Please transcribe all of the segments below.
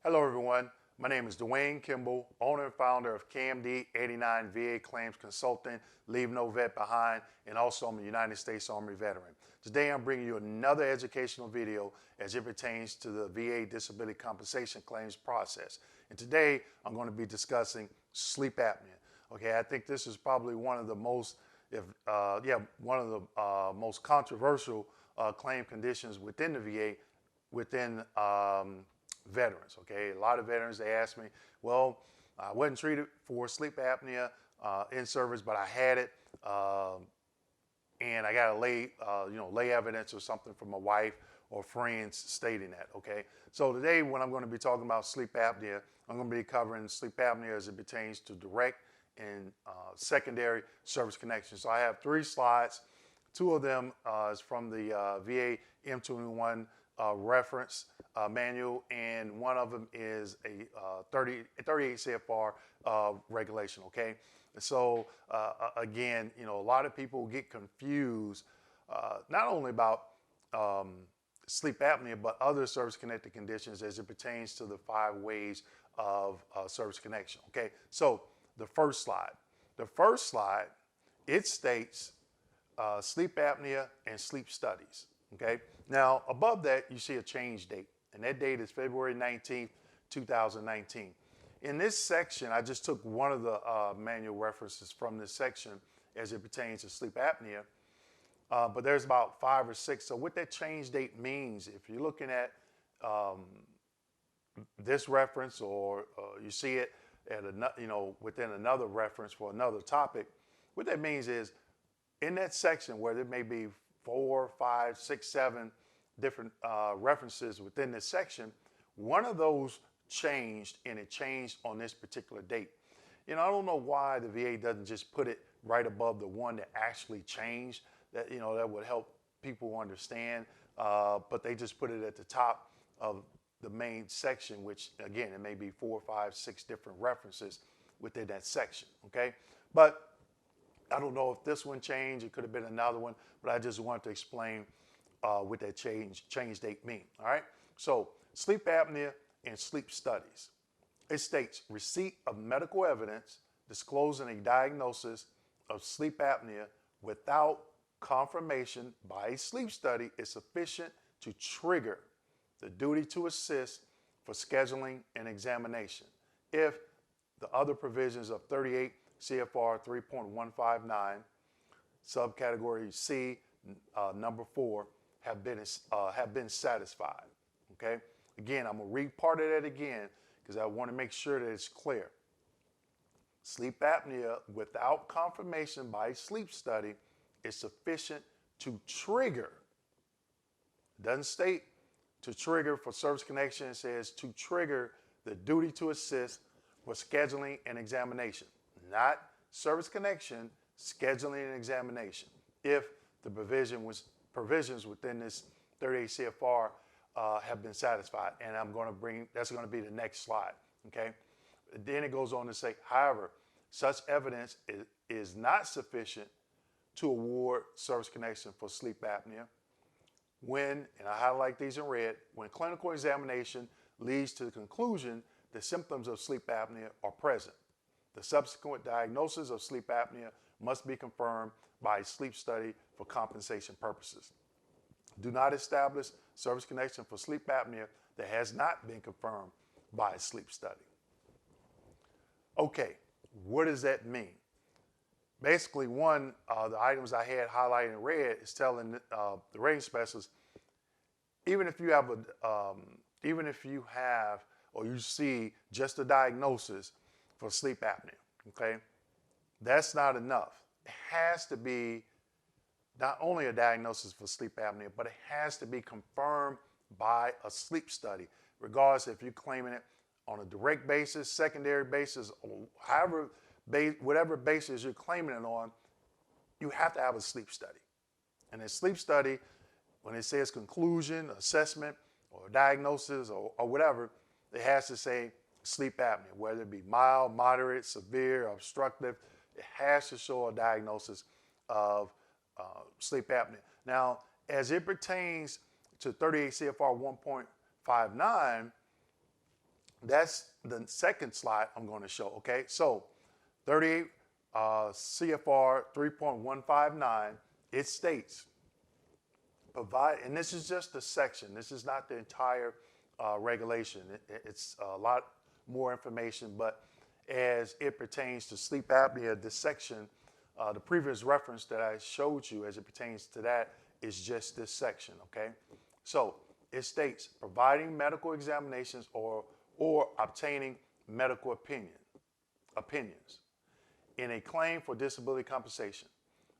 Hello everyone, my name is Dwayne Kimball, owner and founder of KMD 89 VA Claims Consultant, Leave No Vet Behind, and also I'm a United States Army veteran. Today I'm bringing you another educational video as it pertains to the VA disability compensation claims process. And today I'm going to be discussing sleep apnea. Okay, I think this is probably one of the most, most controversial claim conditions within the VA, within veterans. Okay, a lot of veterans, they ask me, well, I wasn't treated for sleep apnea in service, but I had it, and I got to lay evidence or something from my wife or friends stating that. Okay, so today when I'm going to be talking about sleep apnea, I'm going to be covering sleep apnea as it pertains to direct and secondary service connections. So I have 3 slides. 2 of them is from the VA M21 reference manual, and one of them is a 38 CFR regulation. Okay, so again, a lot of people get confused not only about sleep apnea, but other service-connected conditions as it pertains to the 5 ways of service connection. Okay, so the first slide, it states sleep apnea and sleep studies. Okay, now above that you see a change date, and that date is February 19th, 2019. In this section, I just took one of the manual references from this section as it pertains to sleep apnea, but there's about 5 or 6. So what that change date means, if you're looking at this reference, or you see it at within another reference for another topic, what that means is in that section where there may be 4, 5, 6, 7 different references within this section, one of those changed, and it changed on this particular date. I don't know why the VA doesn't just put it right above the one that actually changed. That that would help people understand, but they just put it at the top of the main section, which again, it may be 4, 5, 6 different references within that section. Okay, but I don't know if this one changed. It could have been another one, but I just wanted to explain what that change date mean. All right. So sleep apnea and sleep studies. It states receipt of medical evidence disclosing a diagnosis of sleep apnea without confirmation by a sleep study is sufficient to trigger the duty to assist for scheduling and examination if the other provisions of 38 CFR 3.159 subcategory C number 4 have been satisfied. Okay, again, I'm gonna read part of that again because I want to make sure that it's clear. Sleep apnea without confirmation by a sleep study is sufficient to trigger. It doesn't state to trigger for service connection. It says to trigger the duty to assist for scheduling and examination, not service connection, scheduling and examination, if the provisions within this 38 CFR have been satisfied. And that's going to be the next slide. Okay, then it goes on to say, however, such evidence is not sufficient to award service connection for sleep apnea when, and I highlight these in red, when clinical examination leads to the conclusion the symptoms of sleep apnea are present. The subsequent diagnosis of sleep apnea must be confirmed by a sleep study for compensation purposes. Do not establish service connection for sleep apnea that has not been confirmed by a sleep study. Okay, what does that mean? Basically, one of the items I had highlighted in red is telling the rating specialist, even if you have or you see just a diagnosis for sleep apnea, okay, that's not enough. It has to be not only a diagnosis for sleep apnea, but it has to be confirmed by a sleep study, regardless if you're claiming it on a direct basis, secondary basis, or whatever basis you're claiming it on, you have to have a sleep study. And a sleep study, when it says conclusion, assessment, or diagnosis, or whatever, it has to say sleep apnea, whether it be mild, moderate, severe, obstructive. It has to show a diagnosis of sleep apnea. Now, as it pertains to 38 CFR 1.59, That's the second slide I'm going to show, okay? So 38 CFR 3.159, it states, provide, and this is just a section. This is not the entire regulation. It's a lot more information, but as it pertains to sleep apnea, this section, the previous reference that I showed you as it pertains to that is just this section, okay? So it states providing medical examinations or obtaining medical opinions. In a claim for disability compensation,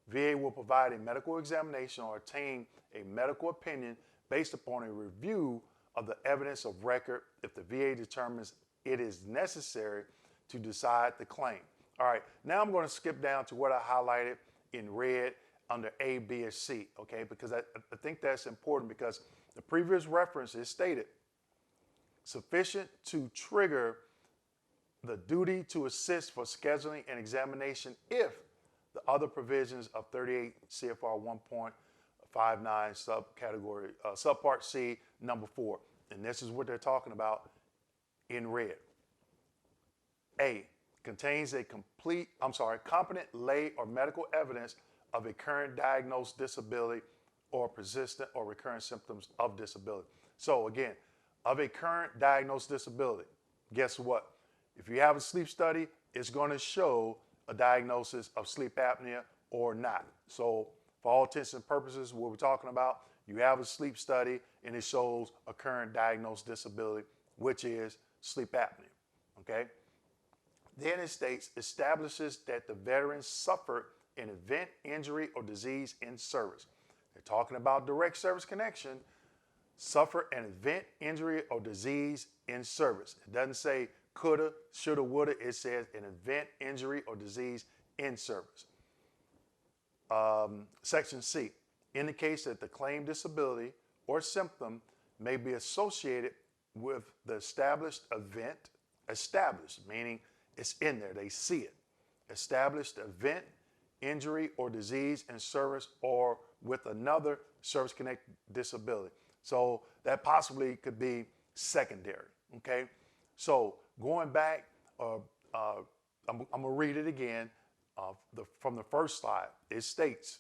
VA will provide a medical examination or obtain a medical opinion based upon a review of the evidence of record if the VA determines it is necessary to decide the claim. All right, now I'm going to skip down to what I highlighted in red under A, B, and C, okay? Because I think that's important because the previous reference is stated sufficient to trigger the duty to assist for scheduling and examination if the other provisions of 38 CFR 1.59 subcategory, subpart C, number 4. And this is what they're talking about in red. A, contains a competent lay or medical evidence of a current diagnosed disability or persistent or recurrent symptoms of disability. So again, of a current diagnosed disability, guess what? If you have a sleep study, it's going to show a diagnosis of sleep apnea or not. So for all intents and purposes, what we're talking about, you have a sleep study and it shows a current diagnosed disability, which is sleep apnea, okay? Then it states, establishes that the veteran suffered an event, injury, or disease in service. They're talking about direct service connection, suffer an event, injury, or disease in service. It doesn't say coulda, shoulda, woulda. It says an event, injury, or disease in service. Section C indicates that the claimed disability or symptom may be associated with the established event, established, meaning it's in there, they see it. Established event, injury, or disease in service or with another service-connected disability. So that possibly could be secondary, okay? So going back, I'm gonna read it again from the first slide. It states,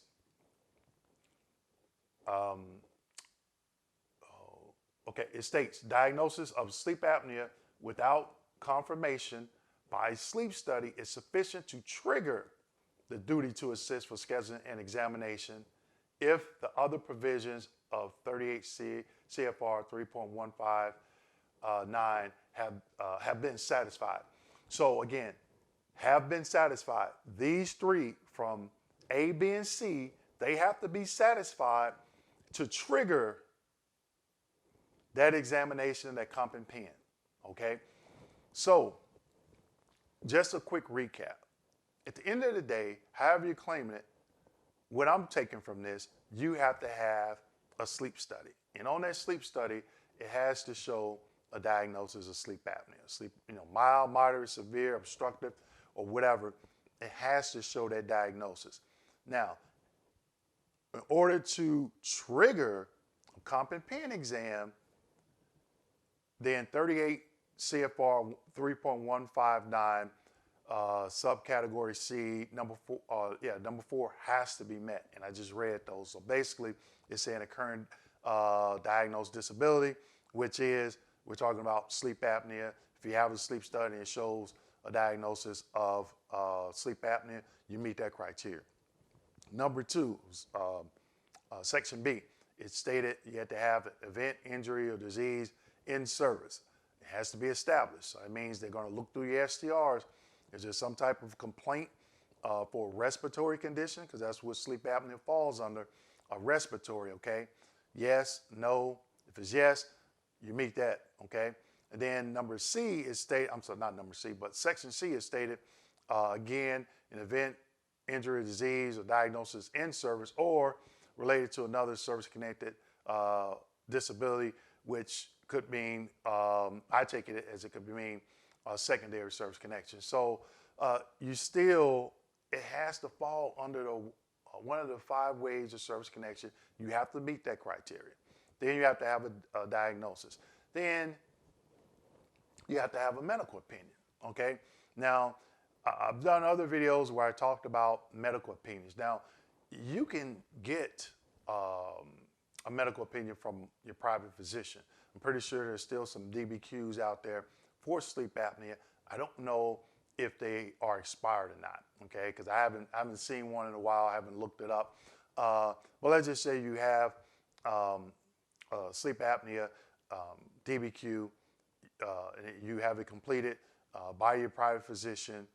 it states diagnosis of sleep apnea without confirmation by sleep study is sufficient to trigger the duty to assist for scheduling and examination if the other provisions of 38 CFR 3.159 have been satisfied. So again, have been satisfied. These three from A, B, and C, they have to be satisfied to trigger that examination, that comp and pen, okay? So just a quick recap. At the end of the day, however you're claiming it, what I'm taking from this, you have to have a sleep study. And on that sleep study, it has to show a diagnosis of sleep apnea, sleep, mild, moderate, severe, obstructive, or whatever. It has to show that diagnosis. Now, in order to trigger a comp and pen exam, then 38 CFR 3.159 subcategory C, number 4 has to be met. And I just read those. So basically, it's saying a current diagnosed disability, which is, we're talking about sleep apnea. If you have a sleep study and it shows a diagnosis of sleep apnea, you meet that criteria. Number 2, section B, it stated you had to have an event, injury, or disease in service. It has to be established. So it means they're going to look through your STRs. Is there some type of complaint for a respiratory condition? Because that's what sleep apnea falls under, a respiratory, okay? Yes, no. If it's yes, you meet that, okay? And then number C is stated, I'm sorry, not number C, but section C is stated, again, an event, injury, disease, or diagnosis in service or related to another service-connected disability, which could mean, I take it as it could mean secondary service connection. So it has to fall under one of the 5 ways of service connection. You have to meet that criteria. Then you have to have a diagnosis. Then you have to have a medical opinion, okay? Now, I've done other videos where I talked about medical opinions. Now, you can get a medical opinion from your private physician. I'm pretty sure there's still some DBQs out there for sleep apnea. I don't know if they are expired or not, okay? Because I haven't seen one in a while. I haven't looked it up. But let's just say you have sleep apnea DBQ, and you have it completed by your private physician,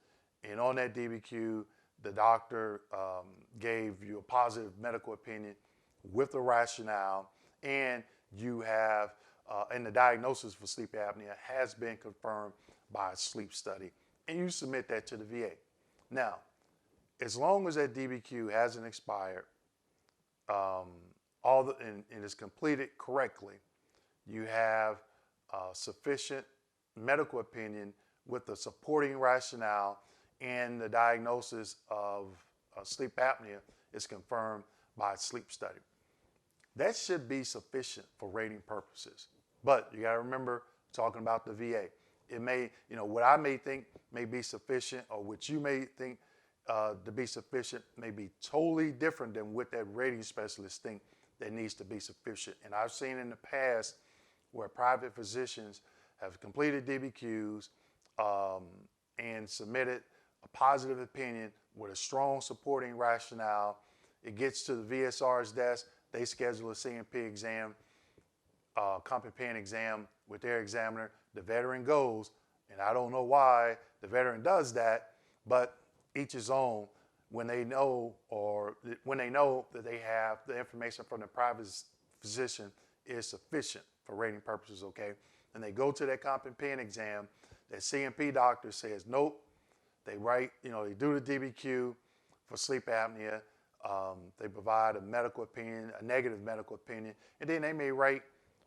and on that DBQ, the doctor gave you a positive medical opinion with a rationale, and you have, and the diagnosis for sleep apnea has been confirmed by a sleep study, and you submit that to the VA. Now, as long as that DBQ hasn't expired, and is completed correctly, you have sufficient medical opinion with the supporting rationale, and the diagnosis of sleep apnea is confirmed by a sleep study. That should be sufficient for rating purposes. But you got to remember, talking about the VA, it may, what I may think may be sufficient, or what you may think to be sufficient may be totally different than what that rating specialist think that needs to be sufficient. And I've seen in the past where private physicians have completed DBQs and submitted a positive opinion with a strong supporting rationale. It gets to the VSR's desk. They schedule a CMP exam, companion exam with their examiner. The veteran goes, and I don't know why the veteran does that, but each his own. When they know that they have the information from the private physician is sufficient for rating purposes, okay? And they go to that companion exam. That CMP doctor says nope. They write, they do the DBQ for sleep apnea. They provide a medical opinion, a negative medical opinion, and then they may write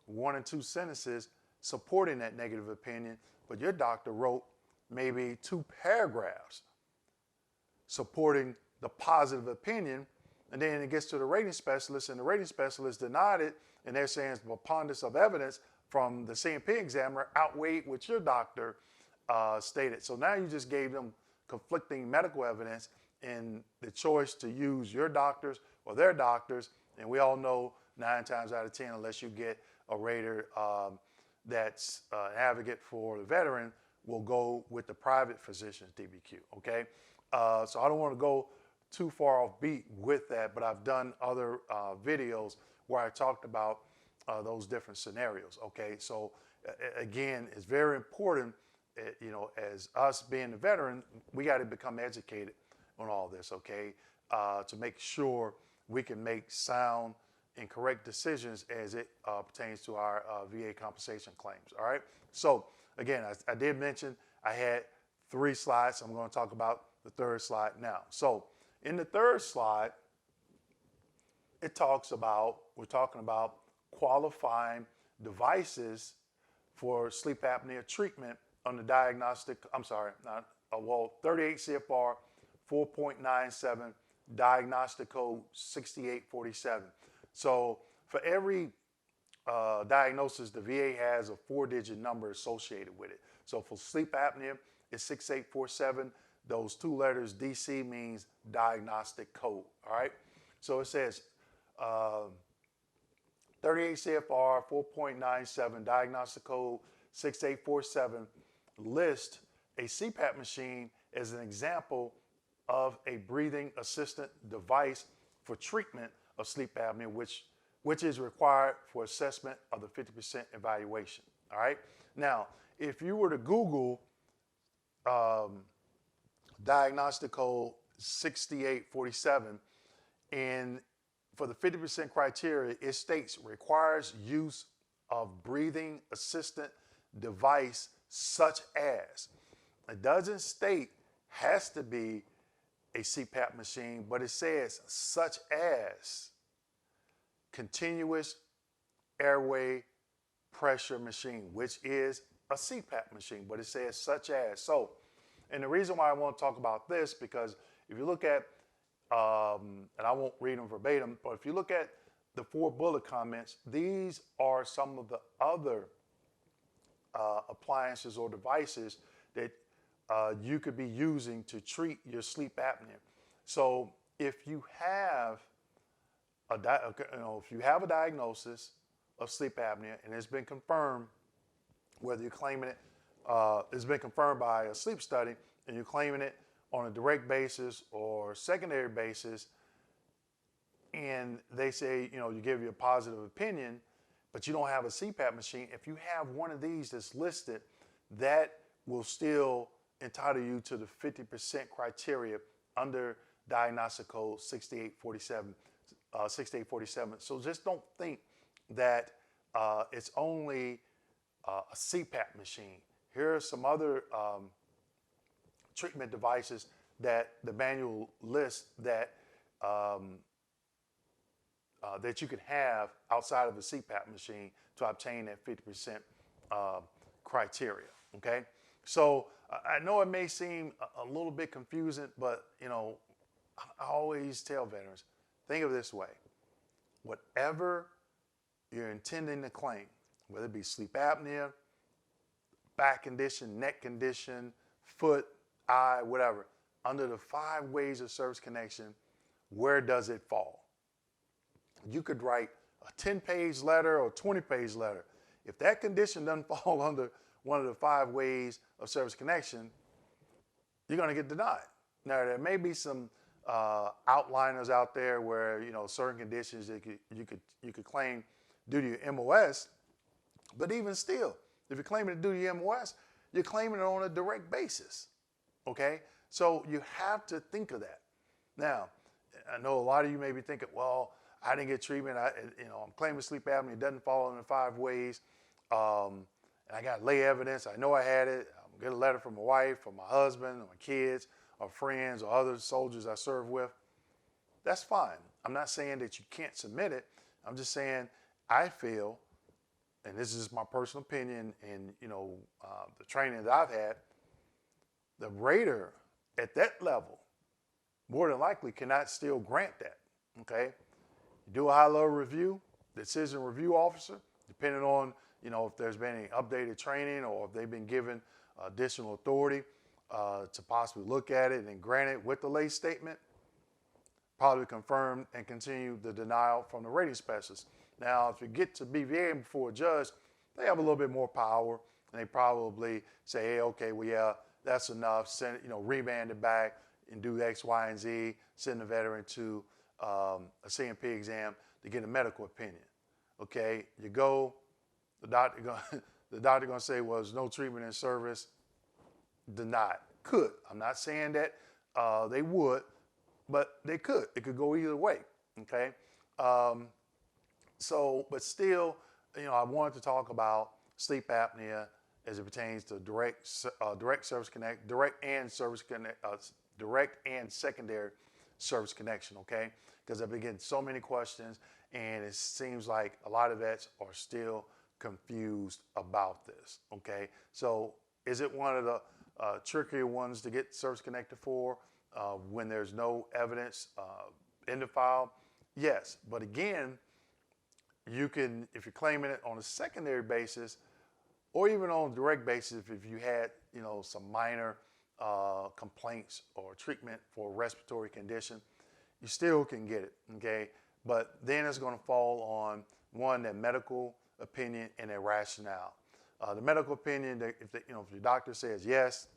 1 or 2 sentences supporting that negative opinion, but your doctor wrote maybe 2 paragraphs supporting the positive opinion, and then it gets to the rating specialist, and the rating specialist denied it, and they're saying the preponderance of evidence from the CMP examiner outweighed what your doctor stated. So now you just gave them conflicting medical evidence, and the choice to use your doctors or their doctors, and we all know 9 times out of 10, unless you get a rater that's an advocate for the veteran, will go with the private physician's DBQ, okay? So I don't want to go too far off beat with that, but I've done other videos where I talked about those different scenarios, okay? So again, it's very important, as us being the veteran, we got to become educated on all this, okay? To make sure we can make sound and correct decisions as it pertains to our VA compensation claims, all right? So again, I did mention I had 3 slides. I'm going to talk about the 3rd slide now. So in the 3rd slide, we're talking about qualifying devices for sleep apnea treatment on the 38 CFR 4.97 diagnostic code 6847. So for every diagnosis, the VA has a 4-digit number associated with it. So for sleep apnea, it's 6847. Those 2 letters, DC, means diagnostic code, all right? So it says 38 CFR 4.97 diagnostic code 6847 lists a CPAP machine as an example of a breathing assistant device for treatment of sleep apnea, which is required for assessment of the 50% evaluation, all right? Now, if you were to Google diagnostic code 6847, and for the 50% criteria, it states requires use of breathing assistant device such as. It doesn't state has to be a CPAP machine, but it says such as continuous airway pressure machine, which is a CPAP machine, but it says such as. So, and the reason why I want to talk about this, because if you look at, and I won't read them verbatim, but if you look at the 4 bullet comments, these are some of the other appliances or devices that you could be using to treat your sleep apnea. So if you have if you have a diagnosis of sleep apnea and it's been confirmed, whether you're claiming it, it's been confirmed by a sleep study and you're claiming it on a direct basis or secondary basis, and they say, you give you a positive opinion, but you don't have a CPAP machine, if you have one of these that's listed, that will still entitle you to the 50% criteria under diagnostic code 6847. So just don't think that it's only a CPAP machine. Here are some other treatment devices that the manual lists that that you can have outside of a CPAP machine to obtain that 50% criteria. Okay, so I know it may seem a little bit confusing, but I always tell veterans, think of it this way: whatever you're intending to claim, whether it be sleep apnea, back condition, neck condition, foot, eye, whatever, under the 5 ways of service connection, where does it fall? You could write a 10-page letter or a 20-page letter. If that condition doesn't fall under one of the 5 ways of service connection, you're going to get denied. Now, there may be some outliners out there where certain conditions that you could claim due to your MOS, but even still, if you're claiming it due to your MOS, you're claiming it on a direct basis. Okay, so you have to think of that. Now, I know a lot of you may be thinking, well, I didn't get treatment. I'm claiming sleep apnea. It doesn't fall in the 5 ways. And I got lay evidence. I know I had it. I'm gonna get a letter from my wife, from my husband, or my kids, or friends, or other soldiers I serve with. That's fine. I'm not saying that you can't submit it. I'm just saying I feel, and this is my personal opinion, and the training that I've had, the rater at that level more than likely cannot still grant that. Okay. You do a high-level review, decision review officer, depending on, if there's been any updated training or if they've been given additional authority to possibly look at it and grant it with the lay statement, probably confirm and continue the denial from the rating specialist. Now, if you get to BVA before a judge, they have a little bit more power, and they probably say, hey, okay, well, yeah, that's enough. Send it, remand it back and do X, Y, and Z. Send the veteran to a CMP exam to get a medical opinion. Okay, you go, the doctor gonna say, well, there's no treatment in service, denied. Could. I'm not saying that they would, but they could. It could go either way. Okay, but still, I wanted to talk about sleep apnea as it pertains to direct service connect, direct and secondary service connection. Okay, because I've been getting so many questions, and it seems like a lot of vets are still confused about this. Okay, so is it one of the trickier ones to get service connected for when there's no evidence in the file? Yes, but again, you can, if you're claiming it on a secondary basis or even on a direct basis, if you had some minor complaints or treatment for a respiratory condition, you still can get it. Okay, but then it's going to fall on one, that medical opinion and their rationale. The medical opinion, if your doctor says yes,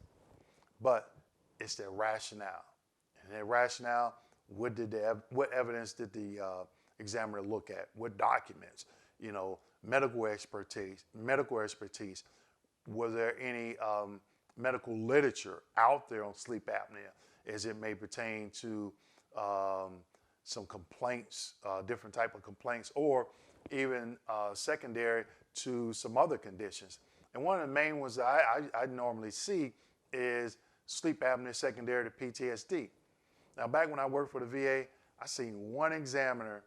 but it's their rationale, and their rationale, what evidence did the examiner look at? What documents? Medical expertise. Was there any medical literature out there on sleep apnea as it may pertain to some complaints, different type of complaints, or even secondary to some other conditions? And one of the main ones that I normally see is sleep apnea secondary to PTSD. Now, back when I worked for the VA, I seen one examiner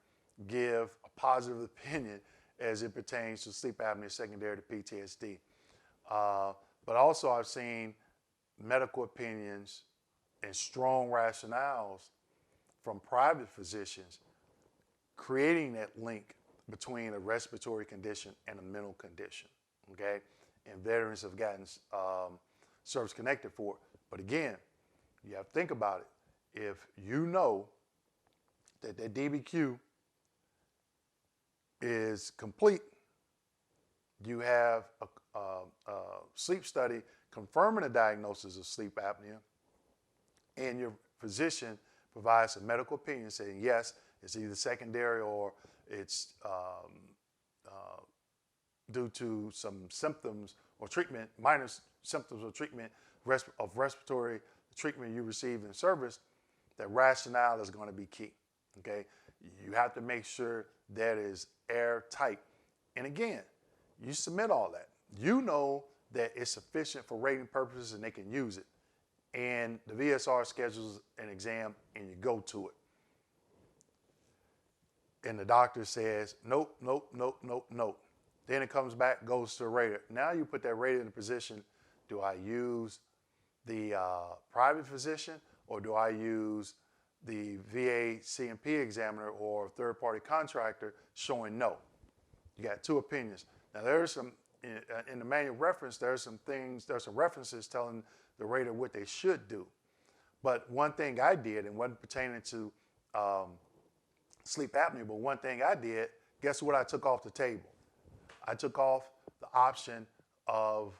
give a positive opinion as it pertains to sleep apnea secondary to PTSD. But also I've seen medical opinions and strong rationales from private physicians creating that link between a respiratory condition and a mental condition. Okay, and veterans have gotten service connected for it. But again, you have to think about it. If you know that that DBQ is complete, you have a sleep study confirming a diagnosis of sleep apnea, and your physician provides a medical opinion saying, yes, it's either secondary or it's due to some symptoms or treatment, minor symptoms or treatment of respiratory treatment you received in service, that rationale is going to be key, okay? You have to make sure that is airtight. And again, you submit all that. You know that it's sufficient for rating purposes and they can use it. And the VSR schedules an exam and you go to it. And the doctor says, nope, nope, nope, nope, nope. Then it comes back, goes to the rater. Now you put that rater in a position, do I use the private physician or do I use the VA CMP examiner or third-party contractor showing no? You got two opinions. Now there's some, in the manual reference, there's some references telling the rater what they should do. But one thing I did, and wasn't pertaining to sleep apnea, but one thing I did, guess what I took off the table? I took off the option of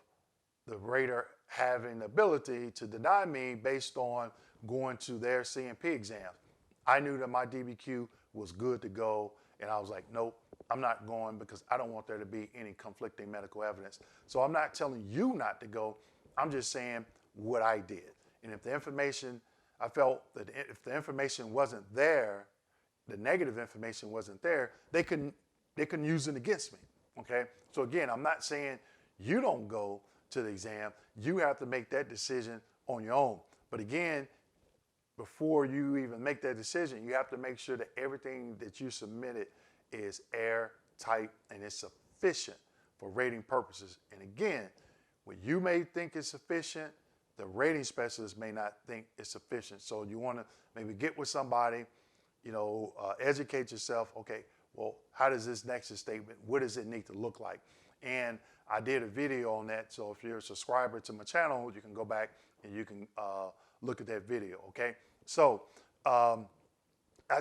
the rater having the ability to deny me based on going to their CMP exams. I knew that my DBQ was good to go, and I was like, nope, I'm not going because I don't want there to be any conflicting medical evidence. So I'm not telling you not to go. I'm just saying what I did. And if the information, I felt that if the information wasn't there, the negative information wasn't there, they couldn't use it against me, okay? So again, I'm not saying you don't go to the exam. You have to make that decision on your own. But again, before you even make that decision, you have to make sure that everything that you submitted is airtight and is sufficient for rating purposes. And again, what you may think is sufficient, the rating specialist may not think it's sufficient. So you want to maybe get with somebody, educate yourself. Okay, well, how does this nexus statement, what does it need to look like? And I did a video on that. So if you're a subscriber to my channel, you can go back and you can look at that video, okay? So I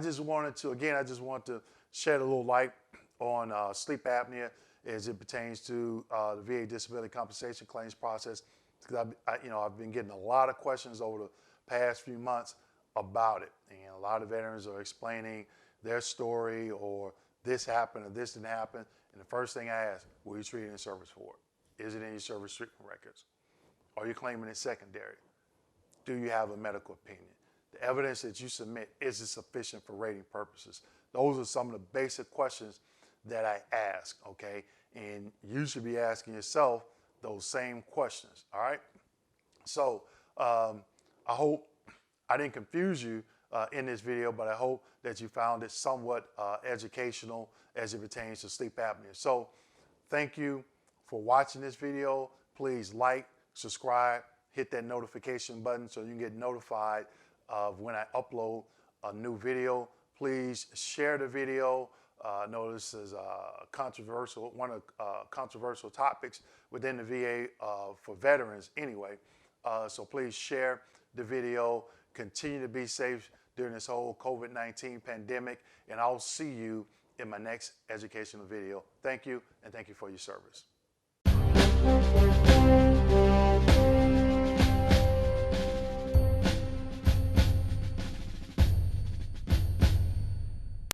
just want to shed a little light on sleep apnea as it pertains to the VA disability compensation claims process. Because I've been getting a lot of questions over the past few months about it. And a lot of veterans are explaining their story, or this happened or this didn't happen. And the first thing I ask, were you treated in service for it? Is it in your service treatment records? Are you claiming it secondary? Do you have a medical opinion? The evidence that you submit, is it sufficient for rating purposes? Those are some of the basic questions that I ask, okay? And you should be asking yourself those same questions, all right? So I hope I didn't confuse you in this video, but I hope that you found it somewhat educational as it pertains to sleep apnea. So thank you for watching this video. Please like, subscribe, hit that notification button so you can get notified of when I upload a new video. Please share the video. I know this is one of controversial topics within the VA for veterans anyway. So please share the video. Continue to be safe during this whole COVID-19 pandemic, and I'll see you in my next educational video. Thank you, and thank you for your service.